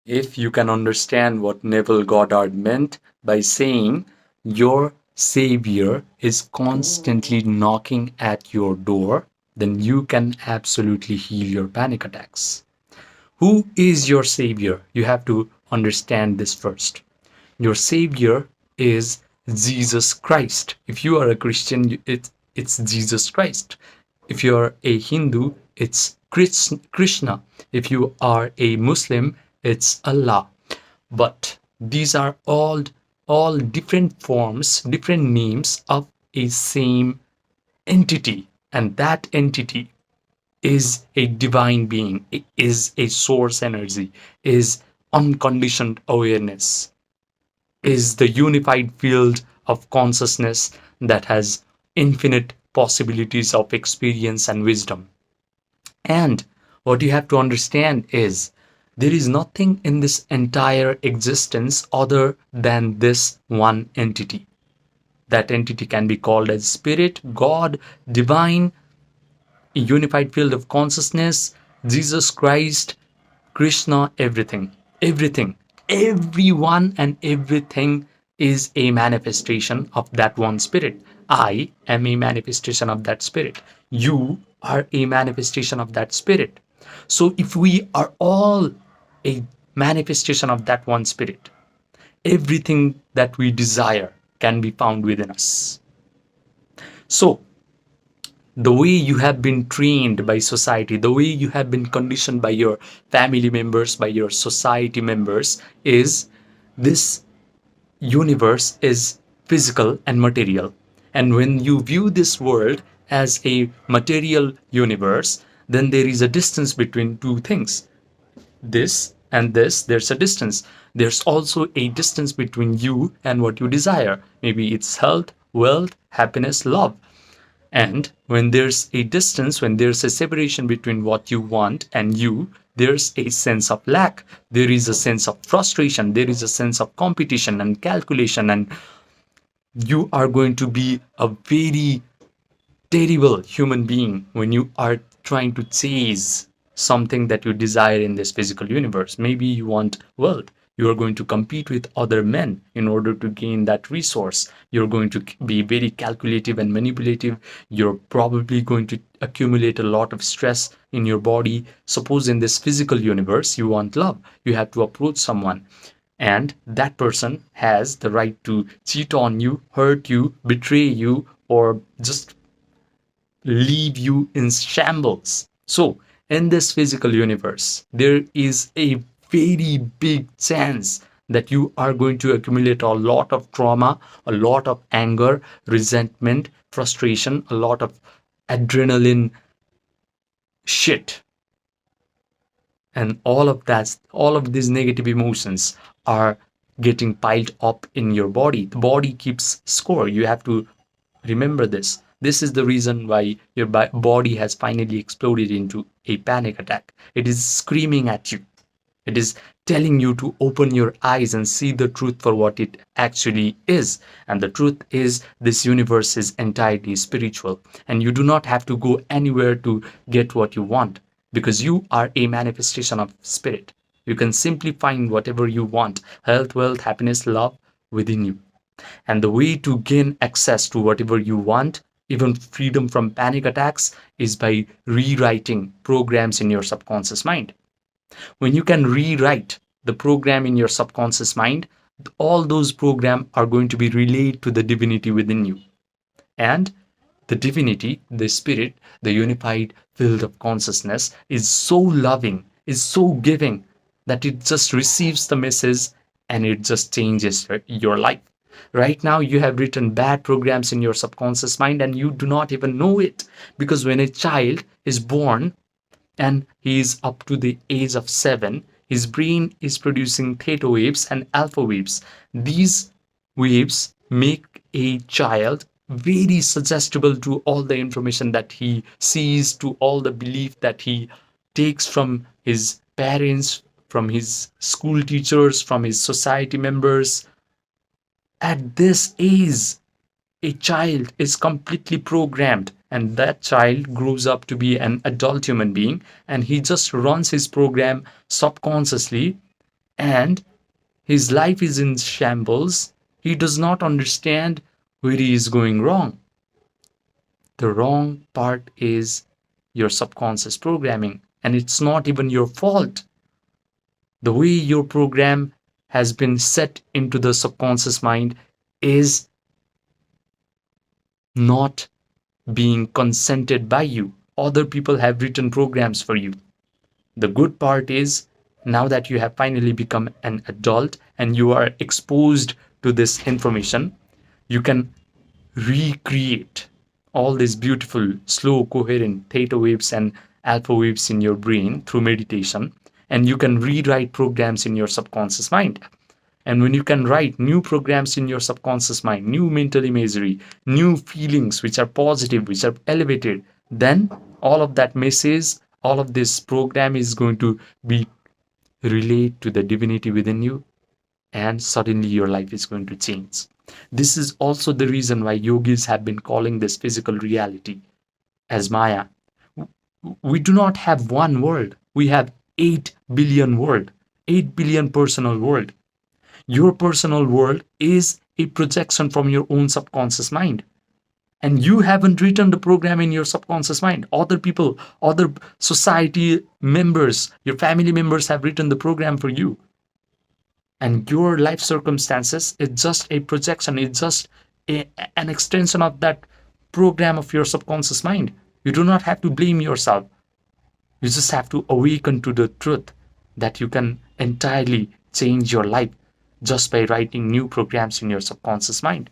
If you can understand what Neville Goddard meant by saying your savior is constantly knocking at your door, then you can absolutely heal your panic attacks. Who is your savior? You have to understand this first. Your savior is Jesus Christ. If you are a Christian, it's Jesus Christ. If you're a Hindu, it's Krishna. If you are a Muslim, it's Allah. But these are all different forms, different names of a same entity, and that entity is a divine being, is a source energy, is unconditioned awareness, is the unified field of consciousness that has infinite possibilities of experience and wisdom. And what you have to understand is there is nothing in this entire existence other than this one entity. That entity can be called as spirit, God, divine, a unified field of consciousness, Jesus Christ, Krishna, everything. Everything. Everyone and everything is a manifestation of that one spirit. I am a manifestation of that spirit. You are a manifestation of that spirit. So if we are all a manifestation of that one spirit, everything that we desire can be found within us. So the way you have been trained by society, the way you have been conditioned by your family members, by your society members, is this universe is physical and material. And when you view this world as a material universe, then there is a distance between two things. This and this, there's a distance. There's also a distance between you and what you desire. Maybe it's health, wealth, happiness, love. And when there's a distance, when there's a separation between what you want and you, there's a sense of lack. There is a sense of frustration. There is a sense of competition and calculation. And you are going to be a very terrible human being when you are trying to chase something that you desire in this physical universe. Maybe you want wealth. You are going to compete with other men in order to gain that resource. You're going to be very calculative and manipulative. You're probably going to accumulate a lot of stress in your body. Suppose in this physical universe, you want love. You have to approach someone, and that person has the right to cheat on you, hurt you, betray you, or just leave you in shambles. So, in this physical universe, there is a very big chance that you are going to accumulate a lot of trauma, a lot of anger, resentment, frustration, a lot of adrenaline shit. And all of these negative emotions are getting piled up in your body. The body keeps score. You have to remember this. This is the reason why your body has finally exploded into a panic attack. It is screaming at you. It is telling you to open your eyes and see the truth for what it actually is. And the truth is, this universe is entirely spiritual. And you do not have to go anywhere to get what you want, because you are a manifestation of spirit. You can simply find whatever you want: health, wealth, happiness, love within you. And the way to gain access to whatever you want, even freedom from panic attacks, is by rewriting programs in your subconscious mind. When you can rewrite the program in your subconscious mind, all those programs are going to be relayed to the divinity within you. And the divinity, the spirit, the unified field of consciousness is so loving, is so giving, that it just receives the message and it just changes your life. Right now, you have written bad programs in your subconscious mind and you do not even know it. Because when a child is born and he is up to the age of 7, his brain is producing theta waves and alpha waves. These waves make a child very suggestible to all the information that he sees, to all the belief that he takes from his parents, from his school teachers, from his society members. At this age, a child is completely programmed, and that child grows up to be an adult human being, and he just runs his program subconsciously and his life is in shambles. He does not understand where he is going wrong. The wrong part is your subconscious programming, and it's not even your fault. The way your program has been set into the subconscious mind is not being consented by you. Other people have written programs for you. The good part is, now that you have finally become an adult and you are exposed to this information, you can recreate all these beautiful, slow, coherent theta waves and alpha waves in your brain through meditation, and you can rewrite programs in your subconscious mind. And when you can write new programs in your subconscious mind, new mental imagery, new feelings which are positive, which are elevated, then all of that message, all of this program is going to be relayed to the divinity within you, and suddenly your life is going to change. This is also the reason why yogis have been calling this physical reality as Maya. We do not have one world. We have 8 billion world, 8 billion personal world. Your personal world is a projection from your own subconscious mind. And you haven't written the program in your subconscious mind. Other people, other society members, your family members have written the program for you. And your life circumstances is just a projection, it's just an extension of that program of your subconscious mind. You do not have to blame yourself. You just have to awaken to the truth that you can entirely change your life just by writing new programs in your subconscious mind.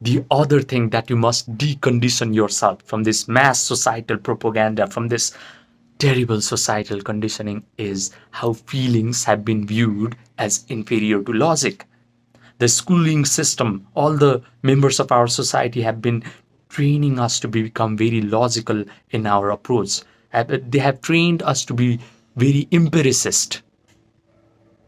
The other thing that you must decondition yourself from this mass societal propaganda, from this terrible societal conditioning, is how feelings have been viewed as inferior to logic. The schooling system, all the members of our society have been training us to become very logical in our approach. They have trained us to be very empiricist.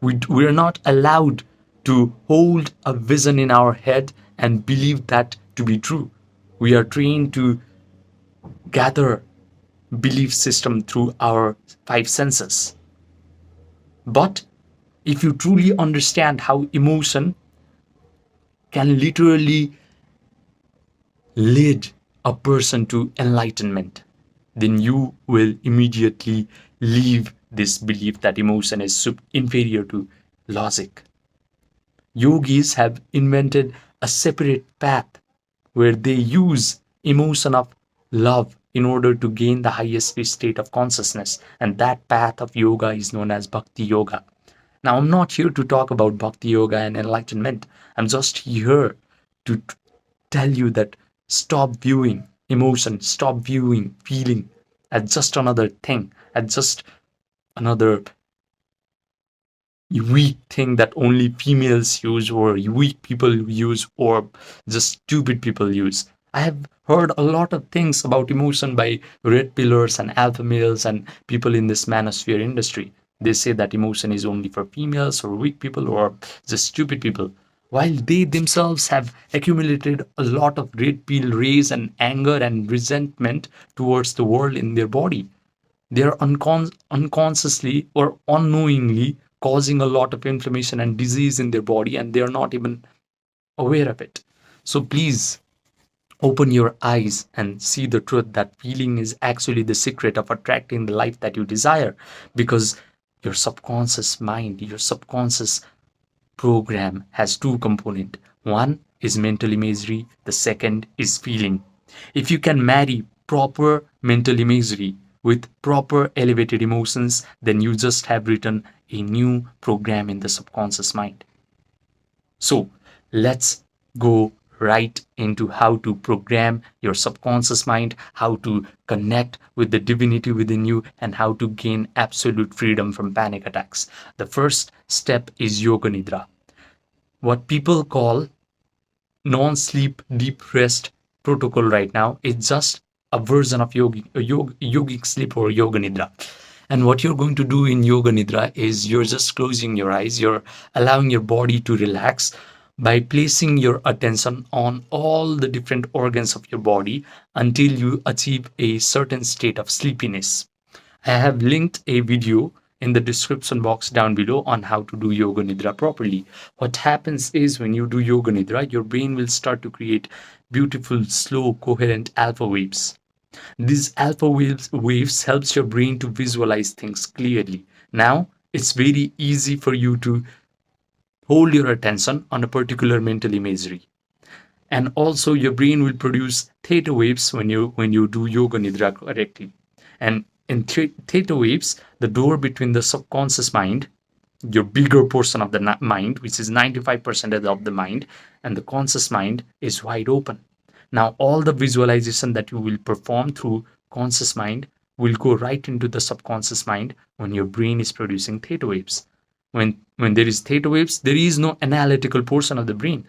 We are not allowed to hold a vision in our head and believe that to be true. We are trained to gather belief system through our 5 senses. But if you truly understand how emotion can literally lead a person to enlightenment, then you will immediately leave this belief that emotion is inferior to logic. Yogis have invented a separate path where they use emotion of love in order to gain the highest state of consciousness, and that path of yoga is known as bhakti yoga. Now, I'm not here to talk about bhakti yoga and enlightenment. I'm just here to tell you that stop viewing emotion, stop viewing feeling as just another thing, as just another weak thing that only females use, or weak people use, or just stupid people use. I have heard a lot of things about emotion by red pillars and alpha males and people in this manosphere industry. They say that emotion is only for females or weak people or just stupid people, while they themselves have accumulated a lot of red pill rage and anger and resentment towards the world in their body. They are unconsciously or unknowingly causing a lot of inflammation and disease in their body, and they are not even aware of it. So please open your eyes and see the truth that feeling is actually the secret of attracting the life that you desire, because your subconscious mind, your subconscious program has two components. One is mental imagery, the second is feeling. If you can marry proper mental imagery with proper elevated emotions, then you just have written a new program in the subconscious mind. So let's go right into how to program your subconscious mind, how to connect with the divinity within you, and how to gain absolute freedom from panic attacks. The first step is yoga nidra, what people call non-sleep deep rest protocol right now. Is just a version of yogic sleep or yoga nidra. And what you're going to do in yoga nidra is you're just closing your eyes, you're allowing your body to relax by placing your attention on all the different organs of your body until you achieve a certain state of sleepiness. I have linked a video in the description box down below on how to do yoga nidra properly. What happens is when you do yoga nidra, your brain will start to create beautiful, slow, coherent alpha waves. These waves helps your brain to visualize things clearly. Now it's very easy for you to hold your attention on a particular mental imagery. And also your brain will produce theta waves when you do yoga nidra correctly. And in theta waves, the door between the subconscious mind, your bigger portion of the mind, which is 95% of the mind, and the conscious mind is wide open. Now all the visualization that you will perform through conscious mind will go right into the subconscious mind when your brain is producing theta waves. When there is theta waves, there is no analytical portion of the brain.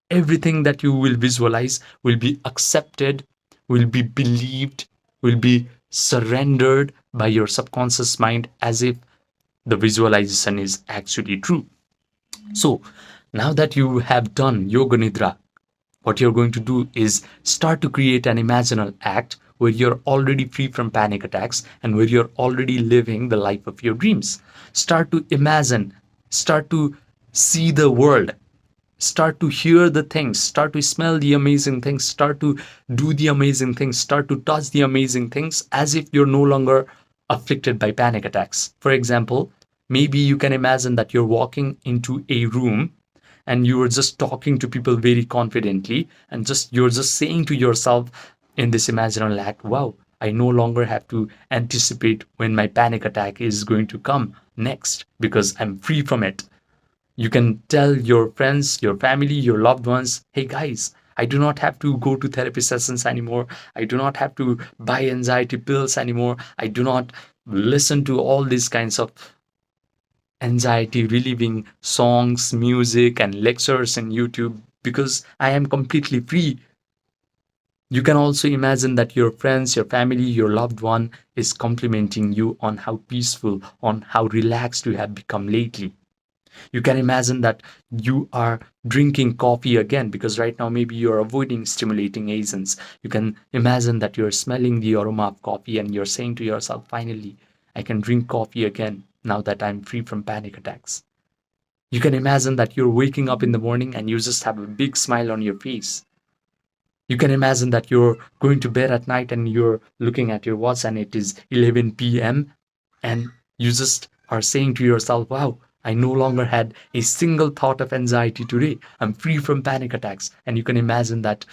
Everything that you will visualize will be accepted, will be believed, will be surrendered by your subconscious mind as if the visualization is actually true. So now that you have done yoga nidra, what you're going to do is start to create an imaginal act where you're already free from panic attacks and where you're already living the life of your dreams. Start to imagine, start to see the world, start to hear the things, start to smell the amazing things, start to do the amazing things, start to touch the amazing things as if you're no longer afflicted by panic attacks. For example, maybe you can imagine that you're walking into a room and you are just talking to people very confidently and you're just saying to yourself in this imaginary act, wow, I no longer have to anticipate when my panic attack is going to come next because I'm free from it. You can tell your friends, your family, your loved ones, hey guys, I do not have to go to therapy sessions anymore. I do not have to buy anxiety pills anymore. I do not listen to all these kinds of anxiety relieving songs, music, and lectures on YouTube because I am completely free. You can also imagine that your friends, your family, your loved one is complimenting you on how peaceful, on how relaxed you have become lately. You can imagine that you are drinking coffee again because right now maybe you're avoiding stimulating agents. You can imagine that you're smelling the aroma of coffee and you're saying to yourself, finally, I can drink coffee again now that I'm free from panic attacks. You can imagine that you're waking up in the morning and you just have a big smile on your face. You can imagine that you're going to bed at night and you're looking at your watch and it is 11 p.m. and you just are saying to yourself, wow, I no longer had a single thought of anxiety today. I'm free from panic attacks. And you can imagine that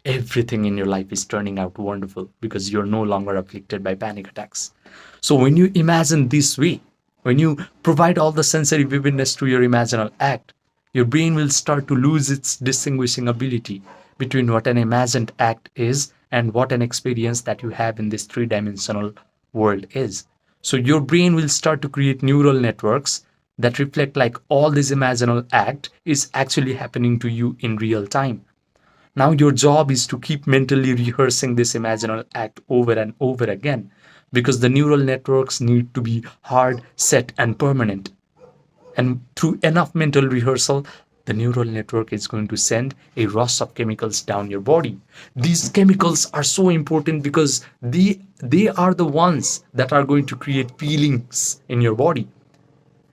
everything in your life is turning out wonderful because you're no longer afflicted by panic attacks. So when you imagine this way, when you provide all the sensory vividness to your imaginal act, your brain will start to lose its distinguishing ability between what an imagined act is and what an experience that you have in this three-dimensional world is. So your brain will start to create neural networks that reflect like all this imaginal act is actually happening to you in real time. Now your job is to keep mentally rehearsing this imaginal act over and over again because the neural networks need to be hard, set, and permanent. And through enough mental rehearsal, the neural network is going to send a rush of chemicals down your body. These chemicals are so important because they are the ones that are going to create feelings in your body.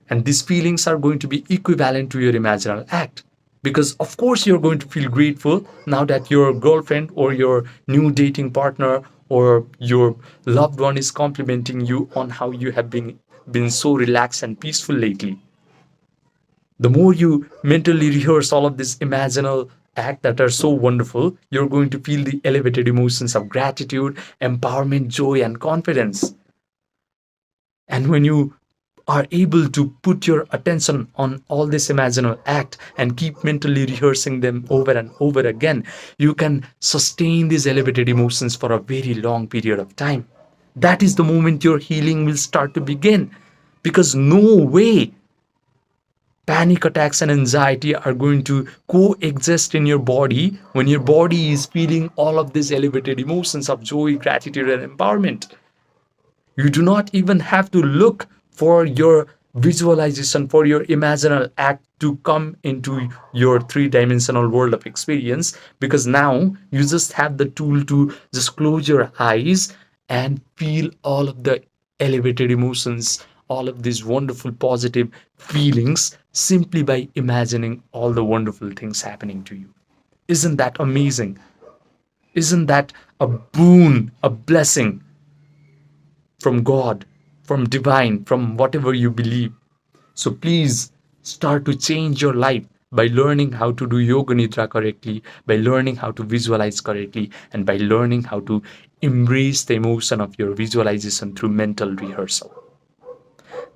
And these feelings are going to be equivalent to your imaginal act. Because of course you're going to feel grateful now that your girlfriend or your new dating partner or your loved one is complimenting you on how you have been so relaxed and peaceful lately. The more you mentally rehearse all of these imaginal acts that are so wonderful, you're going to feel the elevated emotions of gratitude, empowerment, joy, and confidence. And when you are able to put your attention on all this imaginal act and keep mentally rehearsing them over and over again, you can sustain these elevated emotions for a very long period of time. That is the moment your healing will start to begin. Because no way panic attacks and anxiety are going to coexist in your body when your body is feeling all of these elevated emotions of joy, gratitude, and empowerment. You do not even have to look for your visualization, for your imaginal act to come into your three-dimensional world of experience because now you just have the tool to just close your eyes and feel all of the elevated emotions all of these wonderful positive feelings simply by imagining all the wonderful things happening to you. Isn't that amazing? Isn't that a boon, a blessing from God, from divine, from whatever you believe? So please start to change your life by learning how to do yoga nidra correctly, by learning how to visualize correctly, and by learning how to embrace the emotion of your visualization through mental rehearsal.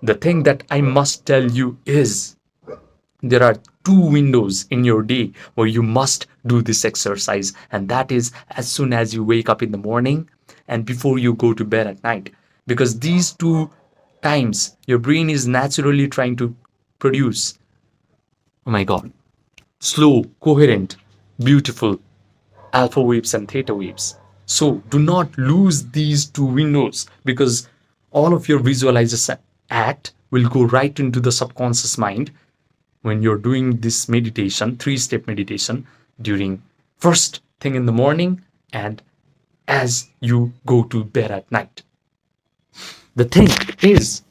The thing that I must tell you is there are two windows in your day where you must do this exercise, and that is as soon as you wake up in the morning and before you go to bed at night. Because these two times your brain is naturally trying to produce, oh my god, slow, coherent, beautiful alpha waves and theta waves. So do not lose these two windows, because all of your visualization act will go right into the subconscious mind when you're doing this meditation, 3-step meditation, during first thing in the morning and as you go to bed at night. The thing is,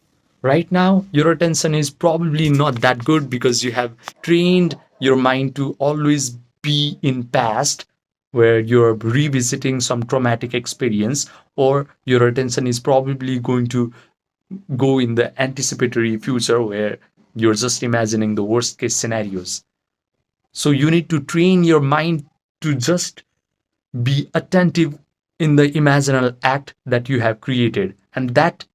right now your attention is probably not that good because you have trained your mind to always be in past where you're revisiting some traumatic experience, or your attention is probably going to go in the anticipatory future where you're just imagining the worst case scenarios. So you need to train your mind to just be attentive in the imaginal act that you have created, and that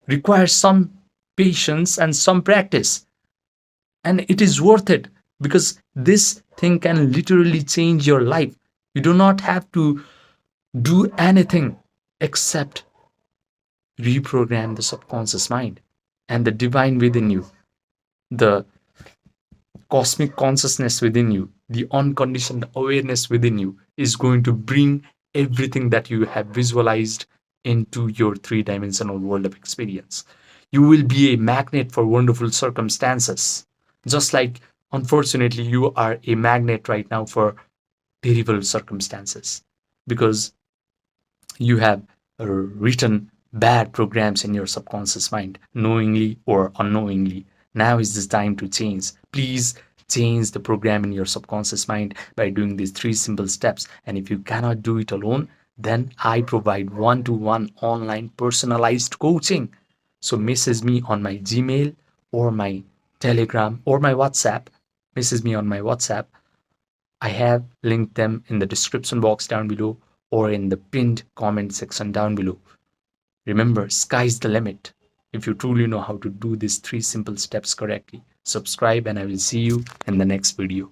requires some patience and some practice. And it is worth it, because this thing can literally change your life. You do not have to do anything except reprogram the subconscious mind, and the divine within you, the cosmic consciousness within you, the unconditioned awareness within you is going to bring everything that you have visualized into your three-dimensional world of experience. You will be a magnet for wonderful circumstances, just like, unfortunately, you are a magnet right now for terrible circumstances, because you have written bad programs in your subconscious mind, knowingly or unknowingly. Now is the time to change. Please change the program in your subconscious mind by doing these 3 simple steps. And if you cannot do it alone, then I provide one-to-one online personalized coaching. So message me on my Gmail or my Telegram or my WhatsApp. Message me on my WhatsApp. I have linked them in the description box down below or in the pinned comment section down below. Remember, sky's the limit. If you truly know how to do these 3 simple steps correctly, subscribe and I will see you in the next video.